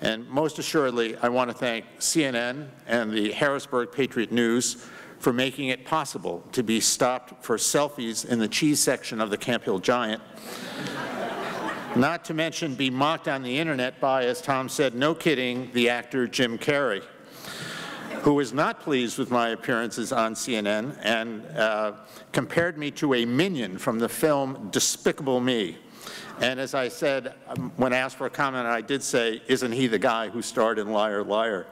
And most assuredly, I want to thank CNN and the Harrisburg Patriot News for making it possible to be stopped for selfies in the cheese section of the Camp Hill Giant. Not to mention be mocked on the internet by, as Tom said, no kidding, the actor Jim Carrey, who was not pleased with my appearances on CNN and compared me to a minion from the film Despicable Me. And as I said, when asked for a comment, I did say, isn't he the guy who starred in Liar, Liar?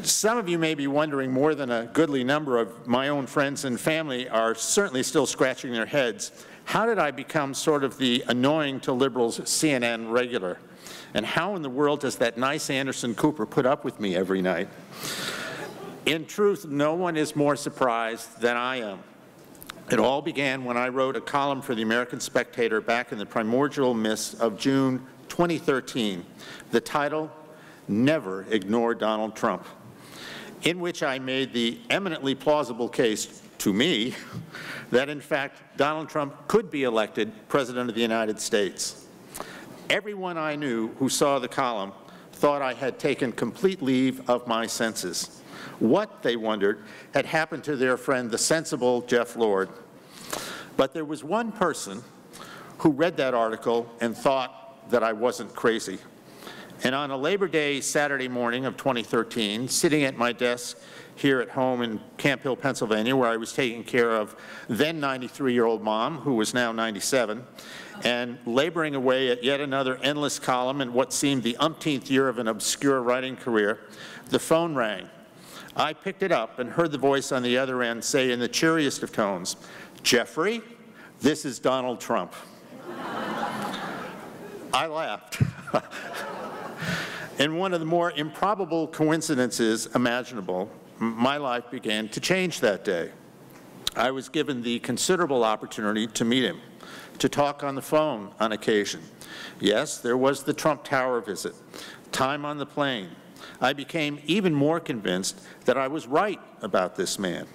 Some of you may be wondering, more than a goodly number of my own friends and family are certainly still scratching their heads, how did I become sort of the annoying to liberals CNN regular? And how in the world does that nice Anderson Cooper put up with me every night? In truth, no one is more surprised than I am. It all began when I wrote a column for the American Spectator back in the primordial mists of June 2013. The title, Never Ignore Donald Trump, in which I made the eminently plausible case to me that, in fact, Donald Trump could be elected President of the United States. Everyone I knew who saw the column thought I had taken complete leave of my senses. What, they wondered, had happened to their friend, the sensible Jeff Lord. But there was one person who read that article and thought that I wasn't crazy. And on a Labor Day Saturday morning of 2013, sitting at my desk here at home in Camp Hill, Pennsylvania, where I was taking care of then 93-year-old mom, who was now 97, and laboring away at yet another endless column in what seemed the umpteenth year of an obscure writing career, the phone rang. I picked it up and heard the voice on the other end say in the cheeriest of tones, "Jeffrey, this is Donald Trump." I laughed. In one of the more improbable coincidences imaginable, my life began to change that day. I was given the considerable opportunity to meet him, to talk on the phone on occasion. Yes, there was the Trump Tower visit, time on the plane. I became even more convinced that I was right about this man.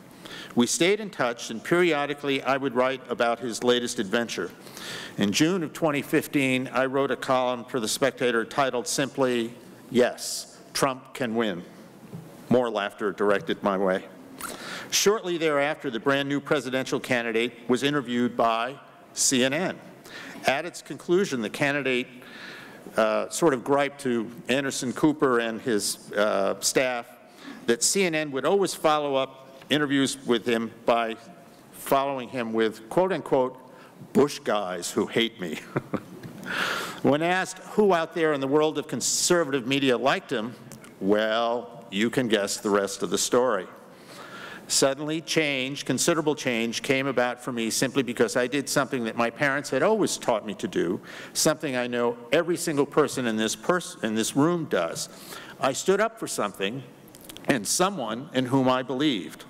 We stayed in touch, and periodically I would write about his latest adventure. In June of 2015, I wrote a column for The Spectator titled simply, "Yes, Trump can win." More laughter directed my way. Shortly thereafter, the brand new presidential candidate was interviewed by CNN. At its conclusion, the candidate sort of griped to Anderson Cooper and his staff that CNN would always follow up interviews with him by following him with, quote unquote, "Bush guys who hate me." When asked who out there in the world of conservative media liked him, well, you can guess the rest of the story. Suddenly change, considerable change, came about for me simply because I did something that my parents had always taught me to do, something I know every single person in this room does. I stood up for something and someone in whom I believed.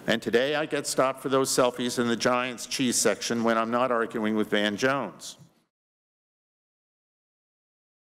And today I get stopped for those selfies in the Giants cheese section when I'm not arguing with Van Jones.